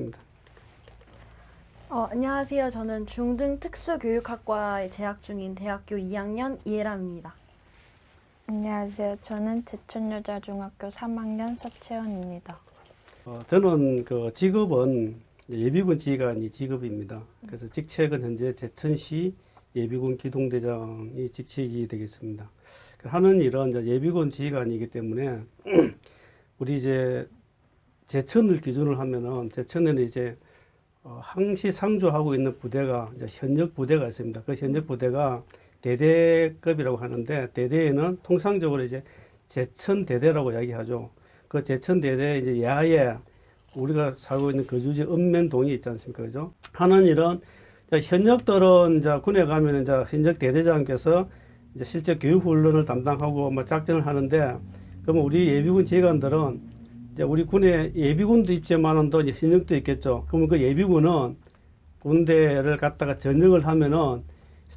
하겠습니다. 안녕하세요. 저는 중등 특수교육학과에 재학 중인 대학교 2학년 이혜람입니다. 안녕하세요. 저는 제천여자중학교 3학년 서채원입니다. 저는 그 직업은 예비군 지휘관이 직업입니다. 그래서 직책은 현재 제천시 예비군 기동대장이 직책이 되겠습니다. 하는 일은 이제 예비군 지휘관이기 때문에 우리 이제 제천을 기준으로 하면은 제천에는 이제 항시 상주하고 있는 부대가 이제 현역 부대가 있습니다. 그 현역 부대가 대대급이라고 하는데 대대에는 통상적으로 이제 제천대대라고 이야기하죠. 그 제천대대 이제 야외 우리가 살고 있는 거주지 읍면동이 있지 않습니까? 그죠? 하는 일은 현역들은 이제 군에 가면 이제 현역 대대장께서 이제 실제 교육 훈련을 담당하고 뭐 작전을 하는데 그러면 우리 예비군 지휘관들은 이제 우리 군에 예비군도 있지만은 또 이제 현역도 있겠죠. 그러면 그 예비군은 군대를 갔다가 전역을 하면은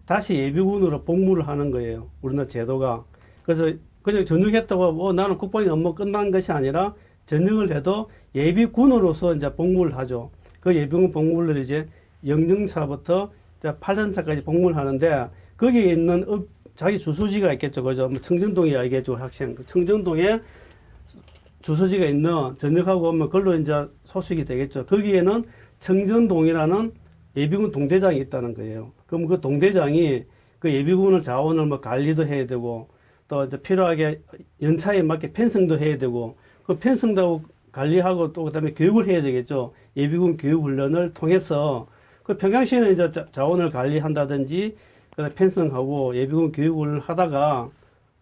다시 예비군으로 복무를 하는 거예요. 우리나라 제도가. 그래서 그냥 전역했다고 나는 국방의 업무 끝난 것이 아니라 전역을 해도 예비군으로서 이제 복무를 하죠. 그 예비군 복무를 이제 0년차부터 8년차까지 복무를 하는데 거기에 있는 자기 주소지가 있겠죠. 그죠? 뭐 청정동이 알겠죠. 학생. 청정동에 주소지가 있는 전역하고 오면 그걸로 이제 소속이 되겠죠. 거기에는 청정동이라는 예비군 동대장이 있다는 거예요. 그럼 그 동대장이 그 예비군을 자원을 뭐 관리도 해야 되고 또 이제 필요하게 연차에 맞게 편성도 해야 되고 그 편성도 관리하고 또 그다음에 교육을 해야 되겠죠. 예비군 교육 훈련을 통해서 그 평양시에는 이제 자원을 관리한다든지 그다음에 편성하고 예비군 교육을 하다가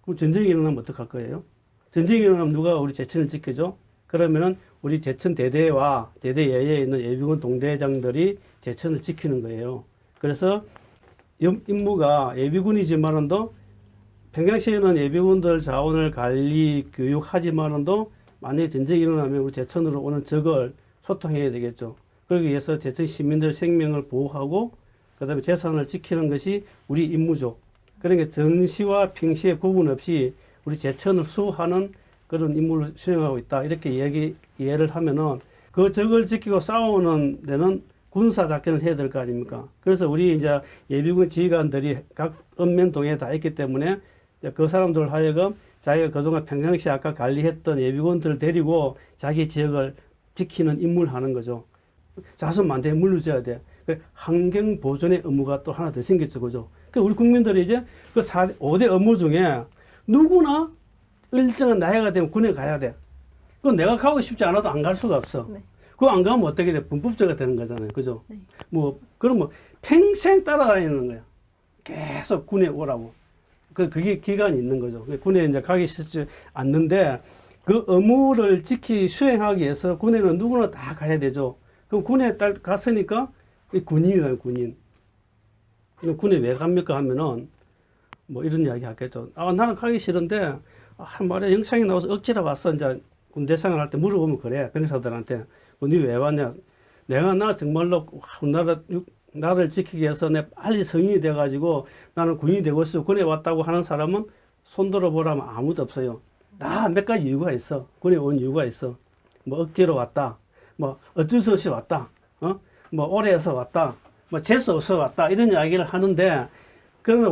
그럼 전쟁이 일어나면 어떡할 거예요? 전쟁이 일어나면 누가 우리 제천을 지켜줘? 그러면은 우리 제천 대대와 대대 예에 있는 예비군 동대장들이 제천을 지키는 거예요. 그래서 임무가 예비군이지만은도 평양시에는 예비군들 자원을 관리 교육하지만은도 만약에 전쟁이 일어나면 우리 제천으로 오는 적을 소통해야 되겠죠. 그러기 위해서 제천 시민들 생명을 보호하고 그다음에 재산을 지키는 것이 우리 임무죠. 그러니까 전시와 평시의 구분 없이 우리 제천을 수호하는 그런 임무를 수행하고 있다. 이렇게 이해를 하면은 그 적을 지키고 싸우는 데는 군사 작전을 해야 될 거 아닙니까? 그래서 우리 이제 예비군 지휘관들이 각 읍면동에 다 있기 때문에 그 사람들 하여금 자기가 그동안 평상시 아까 관리했던 예비군들을 데리고 자기 지역을 지키는 임무를 하는 거죠. 자손만대에 물려줘야 돼. 환경 보존의 의무가 또 하나 더 생겼죠. 그죠? 우리 국민들이 이제 그 5대 업무 중에 누구나 일정한 나이가 되면 군에 가야 돼. 그건 내가 가고 싶지 않아도 안 갈 수가 없어. 네. 그거 안 가면 어떻게 돼? 불법자가 되는 거잖아요. 그죠? 네. 그러면 평생 따라다니는 거야. 계속 군에 오라고. 그게 기간이 있는 거죠. 군에 이제 가기 싫지 않는데 그 의무를 수행하기 위해서 군에는 누구나 다 가야 되죠. 그럼 군에 갔으니까 군인이에요, 군인. 군에 왜 갑니까 하면은 뭐 이런 이야기 하겠죠. 나는 가기 싫은데 말에 영창이 나와서 억지로 왔어. 이제 군대 생활할 때 물어보면 그래. 병사들한테. 니 왜 왔냐? 나 정말로 나를 지키기 위해서 내 빨리 성인이 돼가지고 나는 군인이 되고 있어. 군에 왔다고 하는 사람은 손 들어보라면 아무도 없어요. 다 몇 가지 이유가 있어. 군에 온 이유가 있어. 뭐 억지로 왔다. 뭐 어쩔 수 없이 왔다. 뭐 오래해서 왔다. 뭐 재수 없어 왔다. 이런 이야기를 하는데 그러나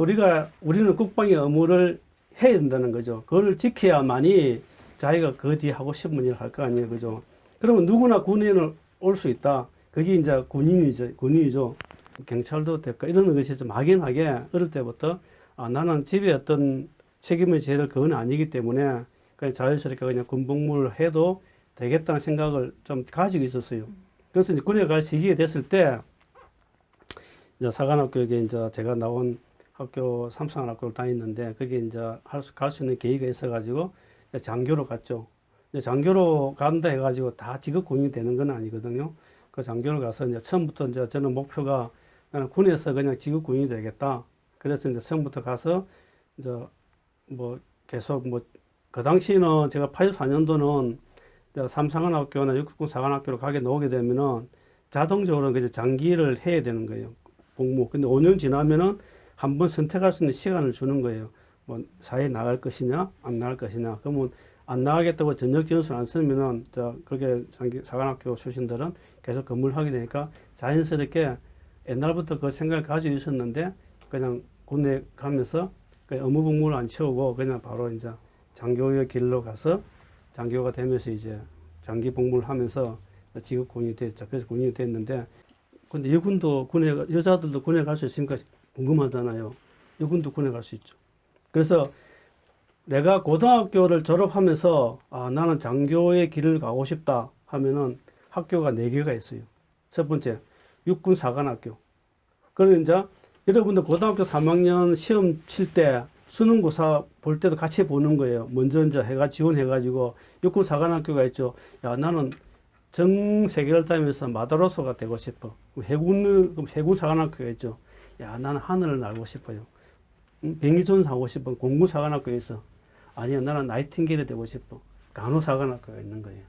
우리는 국방의 의무를 해야 된다는 거죠. 그걸 지켜야만이 자기가 그 뒤에 하고 싶은 일을 할 거 아니에요. 그죠? 그러면 누구나 군인을 올 수 있다. 그게 이제 군인이죠. 경찰도 될까? 이런 것이 좀 막연하게 어릴 때부터 나는 집에 어떤 책임을 져야 될 그건 아니기 때문에 그냥 자연스럽게 그냥 군복무를 해도 되겠다는 생각을 좀 가지고 있었어요. 그래서 이제 군에 갈 시기가 됐을 때 이제 사관학교에 이제 제가 나온 학교 삼성학교를 다녔는데 거기 이제 갈 수 있는 계기가 있어가지고 장교로 갔죠. 장교로 간다 해가지고 다 직업 군인이 되는 건 아니거든요. 그 장교로 가서 이제 처음부터 이제 저는 목표가 나는 군에서 그냥 직업 군인이 되겠다. 그래서 이제 처음부터 가서 이제 뭐 계속 그 당시는 제가 84년도는 삼사관학교나 육군 사관학교로 가게 나오게 되면은 자동적으로 이제 장기를 해야 되는 거예요. 복무. 근데 5년 지나면은 한번 선택할 수 있는 시간을 주는 거예요. 뭐 사회에 나갈 것이냐 안 나갈 것이냐. 그러면 안 나가겠다고 전역 지원서를 안 쓰면은 그게 사관학교 출신들은 계속 근무를 하게 되니까 자연스럽게 옛날부터 그 생각을 가지고 있었는데 그냥 군에 가면서 그 의무 복무를 안 채우고 그냥 바로 이제 장교의 길로 가서 장교가 되면서 이제 장기 복무를 하면서 직업 군인이 됐죠. 그래서 군인이 됐는데 근데 여군도 여자들도 군에 갈 수 있으니까 궁금하잖아요. 여군도 군에 갈 수 있죠. 그래서 내가 고등학교를 졸업하면서 나는 장교의 길을 가고 싶다 하면은 학교가 4개가 있어요. 첫 번째, 육군 사관학교. 그리고 이제 여러분들 고등학교 3학년 시험 칠 때 수능고사 볼 때도 같이 보는 거예요. 먼저 이제 지원해가지고 육군 사관학교가 있죠. 야, 나는 정 세계를 다니면서 마도로소가 되고 싶어. 해군 사관학교가 있죠. 야, 나는 하늘을 날고 싶어요. 비행기조종사 하고 싶어. 공군 사관학교에 있어. 아니야, 나는 나이팅게일이 되고 싶어. 간호사관학교가 있는 거예요.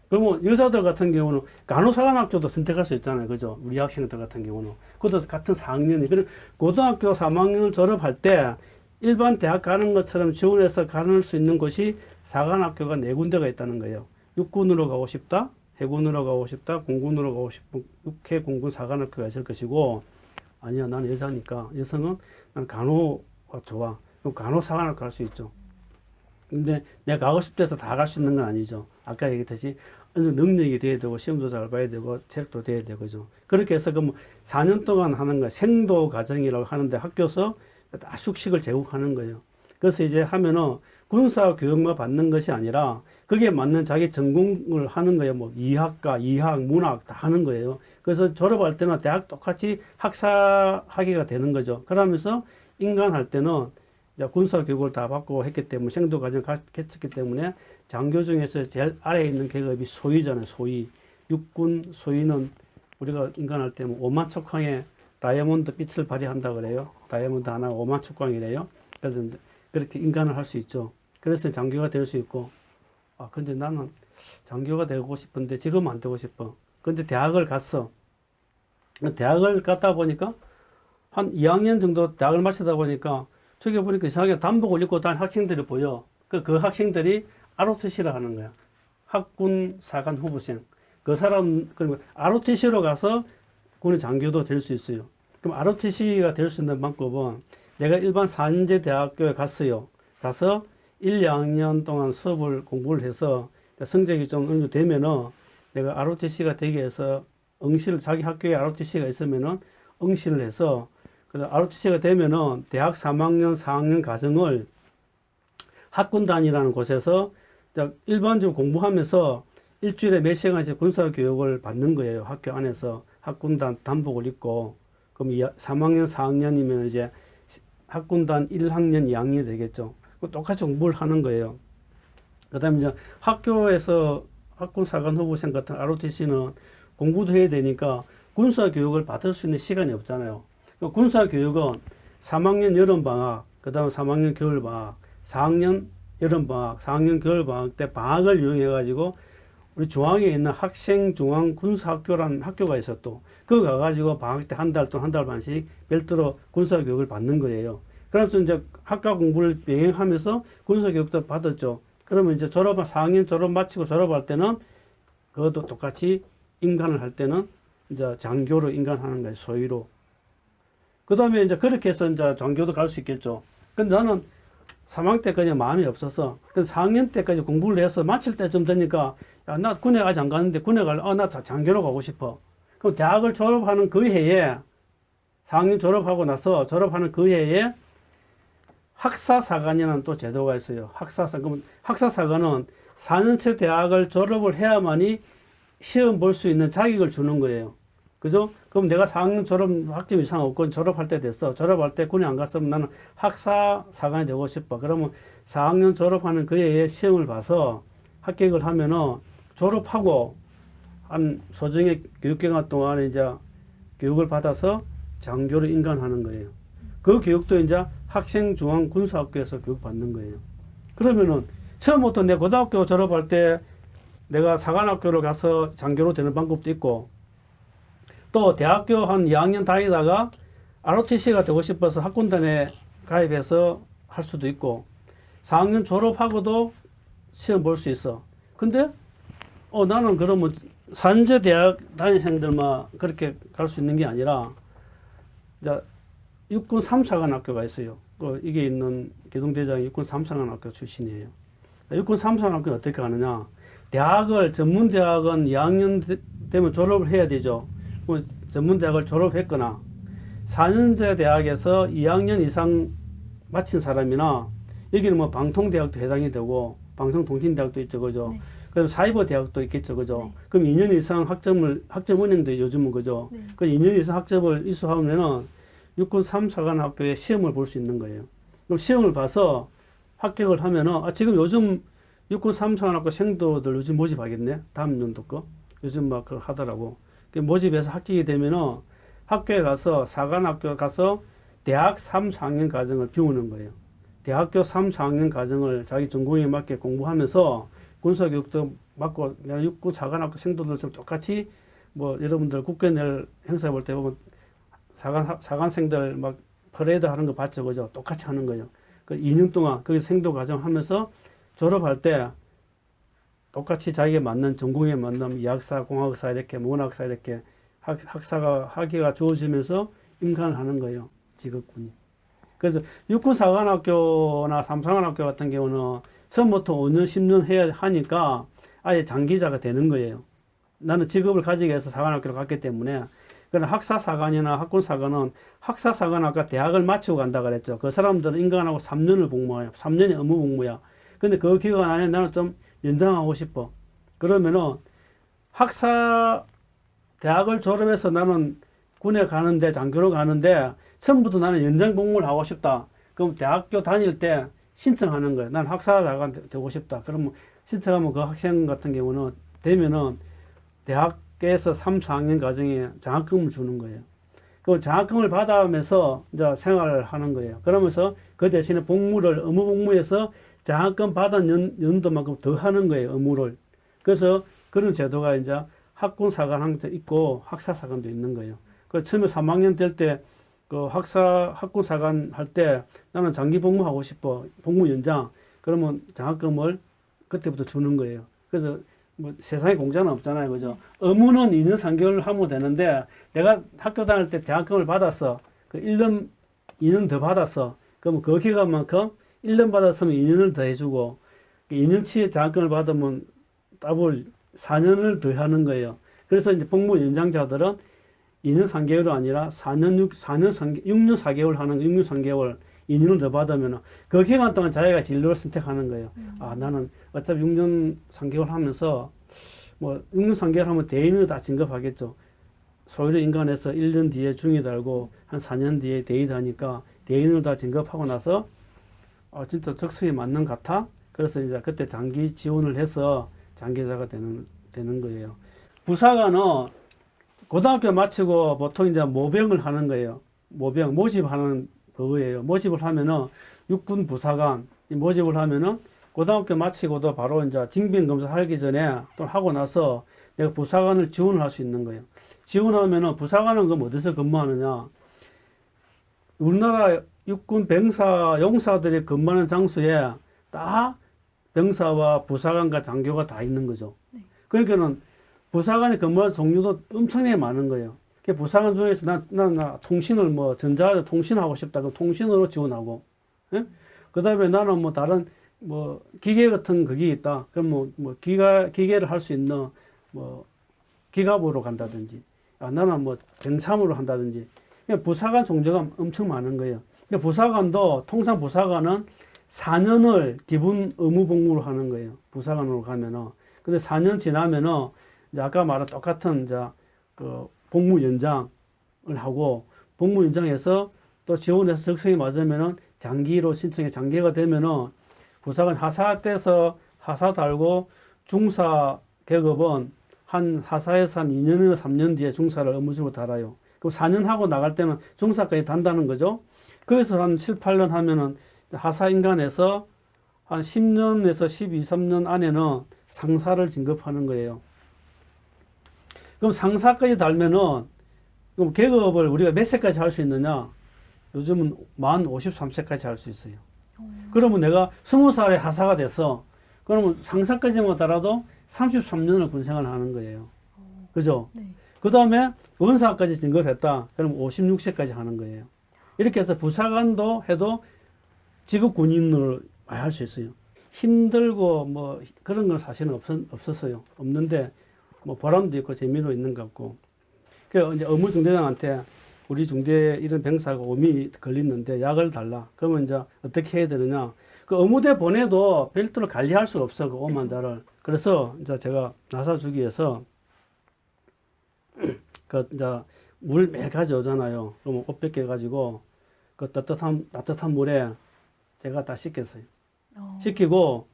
그러면 여자들 같은 경우는 간호사관학교도 선택할 수 있잖아요. 그죠? 우리 학생들 같은 경우는. 그것도 같은 4학년이. 그리고 고등학교 3학년을 졸업할 때 일반 대학 가는 것처럼 지원해서 가는 수 있는 곳이 사관학교가 4군데가 있다는 거예요. 육군으로 가고 싶다, 해군으로 가고 싶다, 공군으로 가고 싶은 육해 공군 사관학교가 있을 것이고, 아니야, 나는 여자니까 여성은 난 간호가 좋아. 그럼 간호사관학교 갈 수 있죠. 근데 내가 가고 싶대서 다 갈 수 있는 건 아니죠. 아까 얘기했듯이 어느 능력이 돼야 되고 시험도 잘 봐야 되고 체력도 돼야 되고죠. 그렇게 해서 그 4년 동안 하는 거 생도 과정이라고 하는데 학교에서 다 숙식을 제공하는 거예요. 그래서 이제 하면은 군사 교육만 받는 것이 아니라 거기에 맞는 자기 전공을 하는 거예요. 뭐 이학과, 이학, 문학 다 하는 거예요. 그래서 졸업할 때는 대학 똑같이 학사학위가 되는 거죠. 그러면서 인간할 때는 이제 군사 교육을 다 받고 했기 때문에 생도 과정 거쳤기 때문에 장교 중에서 제일 아래에 있는 계급이 소위잖아요. 소위. 육군 소위는 우리가 인간할 때는 5만 척황에 다이아몬드 빛을 발휘한다 그래요. 다이아몬드 하나가 5만 척황이래요. 그래서 이제 그렇게 인간을 할 수 있죠. 그래서 장교가 될 수 있고, 근데 나는 장교가 되고 싶은데 지금 안 되고 싶어. 근데 대학을 갔어. 대학을 갔다 보니까 한 2학년 정도 대학을 마치다 보니까 저기 보니까 이상하게 단복을 입고 다니는 학생들이 보여. 그 학생들이 ROTC를 하는 거야. 학군 사관 후보생. 그 사람, 그리고 ROTC로 가서 군의 장교도 될 수 있어요. 그럼 ROTC가 될 수 있는 방법은 내가 일반 4년제 대학교에 갔어요. 가서 1, 2학년 동안 수업을 공부를 해서 성적이 좀 어느 정도 되면은 내가 ROTC가 되기 위해서 자기 학교에 ROTC가 있으면은 응시를 해서 ROTC가 되면은 대학 3학년, 4학년 과정을 학군단이라는 곳에서 일반적으로 공부하면서 일주일에 몇 시간씩 군사교육을 받는 거예요. 학교 안에서 학군단 단복을 입고. 그럼 3학년, 4학년이면 이제 학군단 1학년, 2학년이 되겠죠. 똑같이 공부를 하는 거예요. 그 다음에 이제 학교에서 학군사관 후보생 같은 ROTC는 공부도 해야 되니까 군사교육을 받을 수 있는 시간이 없잖아요. 군사교육은 3학년 여름방학, 그 다음에 3학년 겨울방학, 4학년 여름방학, 4학년 겨울방학 때 방학을 이용해가지고 우리 중앙에 있는 학생중앙군사학교라는 학교가 있어 또. 그거 가가지고 방학 때 한 달 또는 한 달 반씩 별도로 군사교육을 받는 거예요. 그래서 이제 학과 공부를 병행하면서 군사교육도 받았죠. 그러면 이제 4학년 졸업 마치고 졸업할 때는 그것도 똑같이 인간을 할 때는 이제 장교로 인간하는 거예요. 소위로. 그 다음에 이제 그렇게 해서 이제 장교도 갈 수 있겠죠. 근데 나는 3학년 때까지 마음이 없어서, 그래서 4학년 때까지 공부를 해서 마칠 때쯤 되니까, 야, 나 군에 아직 안 가는데 군에 나 장교로 가고 싶어. 그럼 대학을 졸업하는 그 해에, 4학년 졸업하고 나서 졸업하는 그 해에 학사사관이라는 또 제도가 있어요. 그럼 학사사관은 4년째 대학을 졸업을 해야만이 시험 볼 수 있는 자격을 주는 거예요. 그죠? 그럼 내가 4학년 졸업 학점 이상 없고 졸업할 때 됐어. 졸업할 때 군에 안 갔으면 나는 학사사관이 되고 싶어. 그러면 4학년 졸업하는 그 해에 시험을 봐서 합격을 하면은 졸업하고 한 소정의 교육기간 동안에 이제 교육을 받아서 장교로 인간하는 거예요. 그 교육도 이제 학생중앙군사학교에서 교육받는 거예요. 그러면은 처음부터 내 고등학교 졸업할 때 내가 사관학교를 가서 장교로 되는 방법도 있고, 또 대학교 한 2학년 다니다가 ROTC가 되고 싶어서 학군단에 가입해서 할 수도 있고, 4학년 졸업하고도 시험 볼 수 있어. 근데 나는 그러면 산재 대학 다니생들만 그렇게 갈 수 있는 게 아니라 이제 육군 3사관 학교가 있어요. 이게 있는 기동대장이 육군 3사관 학교 출신이에요. 육군 3사관 학교는 어떻게 하느냐? 전문대학은 2학년 되면 졸업을 해야 되죠. 전문대학을 졸업했거나 4년제 대학에서 2학년 이상 마친 사람이나 여기는 뭐 방통대학도 해당이 되고 방송통신대학도 있죠, 그죠? 네. 그럼 사이버 대학도 있겠죠, 그죠? 네. 그럼 2년 이상 학점 은행도 요즘은 그죠? 네. 그 2년 이상 학점을 이수하면은 육군 3사관 학교에 시험을 볼 수 있는 거예요. 그럼 시험을 봐서 합격을 하면은 지금 요즘 육군 3사관 학교 생도들 요즘 모집하겠네. 다음 연도 거 요즘 막 그거 하더라고. 모집해서 합격이 되면은 학교에 가서 사관 학교에 가서 대학 3, 4학년 과정을 배우는 거예요. 대학교 3, 4학년 과정을 자기 전공에 맞게 공부하면서 군사교육도 받고 육군 사관학교 생도들처럼 똑같이 뭐 여러분들 국회낼 행사 볼 때 보면 사관생들 막 퍼레이드 하는 거 봤죠, 그죠? 똑같이 하는 거예요. 그 2년 동안 거기서 생도 과정 하면서 졸업할 때 똑같이 자기에 맞는 전공에 맞는 이학사, 공학사 이렇게 문학사 이렇게 학위가 주어지면서 임관을 하는 거예요, 직업군이. 그래서 육군사관학교나 삼사관학교 같은 경우는 처음부터 5년, 10년 해야 하니까 아예 장기자가 되는 거예요. 나는 직업을 가지기 위해서 사관학교를 갔기 때문에. 그러나 학사사관이나 학군사관은 학사사관학과 대학을 마치고 간다 그랬죠. 그 사람들은 인간하고 3년을 복무해요. 3년의 의무 복무야. 근데 그 기간 안에 나는 좀 연장하고 싶어. 그러면은 대학을 졸업해서 나는 군에 가는데, 장교로 가는데, 처음부터 나는 연장 복무를 하고 싶다. 그럼 대학교 다닐 때 신청하는 거예요. 난 학사사관 되고 싶다. 그러면 신청하면 그 학생 같은 경우는 되면은 대학에서 3, 4학년 과정에 장학금을 주는 거예요. 그 장학금을 받아가면서 이제 생활을 하는 거예요. 그러면서 그 대신에 의무 복무에서 장학금 받은 연도만큼 더 하는 거예요, 의무를. 그래서 그런 제도가 이제 학군사관학도 있고 학사사관도 있는 거예요. 그 처음에 3학년 될 때 그 학군사관 할 때 나는 장기 복무하고 싶어. 복무 연장. 그러면 장학금을 그때부터 주는 거예요. 그래서 뭐 세상에 공짜는 없잖아요. 그죠? 의무는 2년 3개월 하면 되는데 내가 학교 다닐 때 장학금을 받았어. 그 2년 더 받았어. 그러면 그 기간만큼 1년 받았으면 2년을 더 해주고 2년치의 장학금을 받으면 더블 4년을 더 하는 거예요. 그래서 이제 복무 연장자들은 2년 3개월이 아니라 6년 4개월 하는 거, 6년 3개월, 2년을 더 받으면 그 기간 동안 자기가 진로를 선택하는 거예요. 나는 어차피 6년 3개월 하면서 뭐 6년 3개월 하면 대인을 다 진급하겠죠. 소위로 인간에서 1년 뒤에 중이 달고 한 4년 뒤에 대위도 하니까 대인을 다 진급하고 나서 진짜 적성에 맞는 것 같아. 그래서 이제 그때 장기 지원을 해서 장기자가 되는 거예요. 부사관은 고등학교 마치고 보통 이제 모병을 하는 거예요. 모집하는 그거예요. 모집을 하면은 육군 부사관 모집을 하면은 고등학교 마치고도 바로 이제 징병 검사 하기 전에 또 하고 나서 내가 부사관을 지원을 할 수 있는 거예요. 지원하면은 부사관은 그럼 어디서 근무하느냐? 우리나라 육군 병사 용사들이 근무하는 장소에 다 병사와 부사관과 장교가 다 있는 거죠. 네. 그러니까는 부사관의 근무할 종류도 엄청나게 많은 거예요. 부사관 중에서 나 통신을 뭐 전자통신하고 싶다. 그럼 통신으로 지원하고, 예? 그 다음에 나는 뭐 다른 뭐 기계 같은 그게 있다. 그럼 뭐 기계를 할 수 있는 뭐 기갑으로 간다든지, 나는 뭐 경참으로 한다든지. 부사관 종류가 엄청 많은 거예요. 부사관도 통상 부사관은 4년을 기본 의무 복무로 하는 거예요. 부사관으로 가면은. 근데 4년 지나면은 이제 아까 말한 똑같은 이제 그 복무 연장을 하고 복무 연장해서 또 지원해서 적성에 맞으면은 장기로 신청해 장기가 되면은 부사관 하사 때서 하사 달고 중사 계급은 한 하사에서 한 2년이나 3년 뒤에 중사를 의무적으로 달아요. 그럼 4년 하고 나갈 때는 중사까지 단다는 거죠. 거기서 한 7, 8년 하면은 하사 인간에서 한 10년에서 12, 13년 안에는 상사를 진급하는 거예요. 그럼 상사까지 달면은 그럼 계급을 우리가 몇 세까지 할 수 있느냐? 요즘은 만 53세까지 할 수 있어요. 그러면 내가 20살에 하사가 됐어. 그러면 상사까지 못하라도 33년을 군생활을 하는 거예요. 그죠? 네. 그 다음에 원사까지 진급했다. 그럼 56세까지 하는 거예요. 이렇게 해서 부사관도 해도 직업 군인으로 할 수 있어요. 힘들고 뭐 그런 건 사실은 없었어요. 없는데 뭐 보람도 있고 재미도 있는 것 같고. 그 이제 의무 중대장한테 우리 중대 이런 병사가 오미 걸리는데 약을 달라. 그러면 이제 어떻게 해야 되느냐? 그 의무대 보내도 별도로 관리할 수 없어 그 오만 자를. 그래서 이제 제가 나사 주기에서 그 이제 물 매일 가져오잖아요. 그러면 옷 벗겨 가지고 그 따뜻한 물에 제가 다 씻겼어요. 씻기고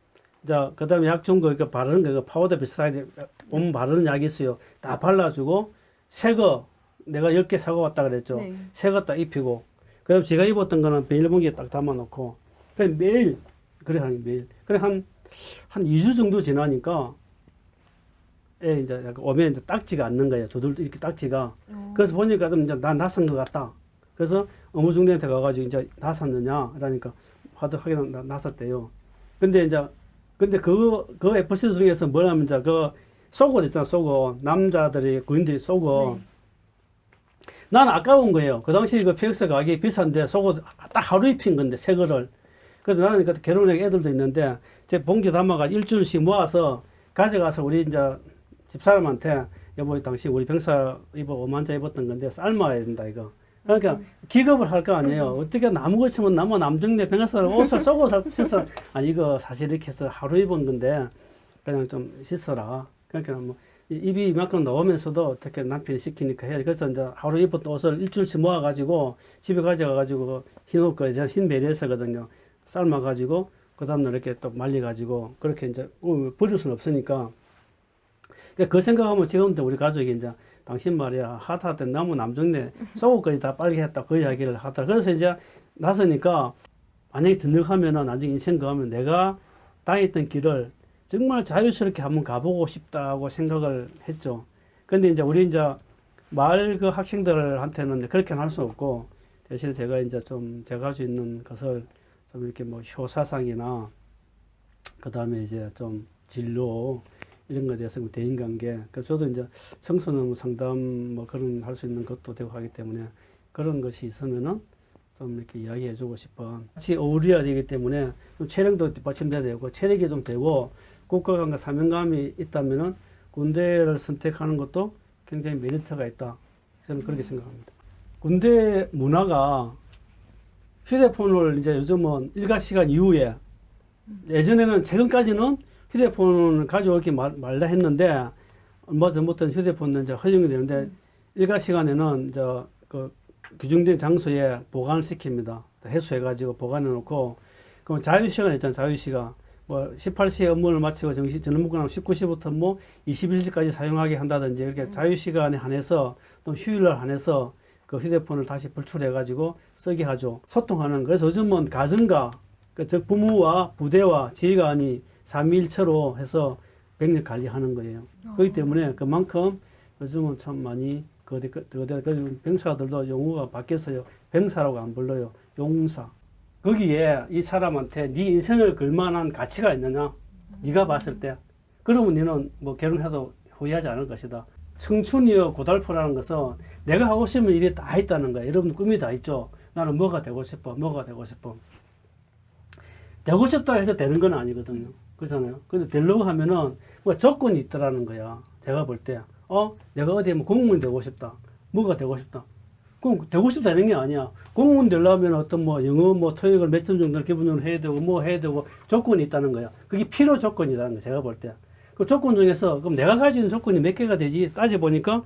이제 그다음에 약 준 거 이거 바르는 거 이거 파우더 비슷하게 몸 바르는 약이 있어요. 다 발라주고 새 거 내가 10개 사고 왔다 그랬죠. 네. 새 거 딱 입히고 그다음 제가 입었던 거는 비닐봉지에 딱 담아놓고 그래 매일 그래 하는 매일 그래 한 2주 정도 지나니까 이제 약간 오면 이제 딱지가 않는 거예요. 저들도 이렇게 딱지가. 그래서 보니까 좀 이제 난 낯선 것 같다. 그래서 의무중대한테 가가지고 이제 낯섰느냐? 그러니까 확인 낯섰대요. 근데 그 FC 중에서 뭐냐면 이제 그 속옷 있잖아, 속옷. 남자들이, 군인들이 속옷. 네. 난 아까운 거예요. 그 당시 그 PX 가격이 비싼데 속옷 딱 하루 입힌 건데, 새 거를. 그래서 나는 그 결혼한 애들도 있는데, 제 봉지 담아가지고 일주일씩 모아서 가져가서 우리 이제 집사람한테 여보 당시 우리 병사 입어 5만자 입었던 건데 삶아야 된다 이거. 그러니까 기급을 할 거 아니에요. 어떻게 나무 거치면 나무 남정네 병사를 옷을 속옷을 씻어. 아니 이거 사실 이렇게 해서 하루 입은 건데 그냥 좀 씻어라. 그러니까 뭐 입이 이만큼 나오면서도 어떻게 남편이 시키니까 해. 그래서 이제 하루 입었던 옷을 일주일씩 모아가지고 집에 가져가가지고 흰 옷, 흰 베리에서거든요. 삶아가지고 그 다음날 이렇게 또 말려가지고 그렇게 이제 버릴 수는 없으니까. 그 생각하면 지금도 우리 가족이 이제 당신 말이야 하다하던 나무 남정네 속옷까지 다 빨게 했다 그 이야기를 하더라. 그래서 이제 나서니까 만약에 전역하면은 나중에 인생 가면 내가 다녔던 길을 정말 자유스럽게 한번 가보고 싶다고 생각을 했죠. 근데 이제 우리 이제 마을 그 학생들한테는 그렇게는 할 수 없고 대신 제가 이제 좀 제가 할 수 있는 것을 좀 이렇게 뭐 효사상이나 그 다음에 이제 좀 진로 이런 거에 대해서 대인관계. 그래서 저도 이제 청소년 상담 뭐 그런 할 수 있는 것도 되고 하기 때문에 그런 것이 있으면은 좀 이렇게 이야기해주고 싶어. 같이 어울려야 되기 때문에 좀 체력도 받침돼야 되고 체력이 좀 되고 국가감과 사명감이 있다면은 군대를 선택하는 것도 굉장히 메리트가 있다. 저는 그렇게 생각합니다. 군대 문화가 휴대폰을 이제 요즘은 일과 시간 이후에 예전에는 최근까지는 휴대폰을 가져오기 말라 했는데 얼마 전부터는 휴대폰은 이제 허용이 되는데 일과 시간에는 그 규정된 장소에 보관을 시킵니다. 해수해가지고 보관해 놓고 그럼 자유시간 있잖아요. 자유시간 뭐 18시에 업무를 마치고 저녁 먹고 나면 19시부터 뭐 21시까지 사용하게 한다든지 이렇게 자유시간에 한해서 또 휴일날 한해서 그 휴대폰을 다시 불출해가지고 쓰게 하죠. 소통하는. 그래서 요즘은 가정과 즉 부모와 부대와 지휘관이 삼위일체로 해서 병력 관리하는 거예요. 그렇기 때문에 그만큼 요즘은 참 많이 병사들도 용어가 바뀌었어요. 병사라고 안 불러요. 용사. 거기에 이 사람한테 네 인생을 걸 만한 가치가 있느냐? 네가 봤을 때. 그러면 너는 뭐 결혼해도 후회하지 않을 것이다. 청춘이여 고달프라는 것은 내가 하고 싶은 일이 다 있다는 거야. 여러분 꿈이 다 있죠. 나는 뭐가 되고 싶어. 뭐가 되고 싶어. 되고 싶다 해서 되는 건 아니거든요. 그렇잖아요. 근데 되려고 하면은 뭐 조건이 있더라는 거야. 제가 볼 때. 내가 어디에 뭐 공무원 되고 싶다. 뭐가 되고 싶다. 그럼 되고 싶다 되는 게 아니야. 공무원 되려면 어떤 뭐 영어 뭐 토익을 몇 점 정도를 기본적으로 해야 되고 뭐 해야 되고 조건이 있다는 거야. 그게 필요 조건이라는 거야. 제가 볼 때. 그 조건 중에서 그럼 내가 가지는 조건이 몇 개가 되지? 따져보니까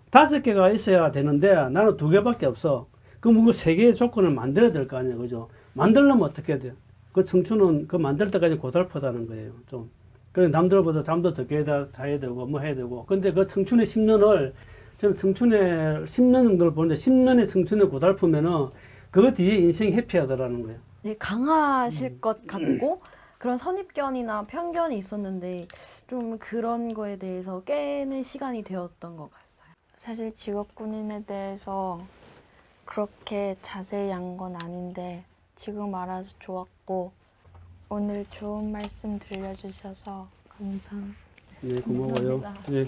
5개가 있어야 되는데 나는 2개밖에 없어. 그럼 그 3개의 조건을 만들어야 될 거 아니야. 그죠? 만들려면 어떻게 돼? 그 청춘은 그 만들 때까지 고달프다는 거예요. 좀. 그래 남들보다 잠도 더 자야 되고 뭐 해야 되고. 근데 그 청춘의 10년을 저는 청춘의 10년 정도를 보는데 10년의 청춘의 고달프면은 그 뒤에 인생이 해피하더라는 거예요. 네, 강하실 것 같고 그런 선입견이나 편견이 있었는데 좀 그런 거에 대해서 깨는 시간이 되었던 것 같아요. 사실 직업군인에 대해서 그렇게 자세히 안 건 아닌데 지금 알아서 좋았고 오늘 좋은 말씀 들려주셔서 감사합니다. 네, 고마워요. 감사합니다. 예.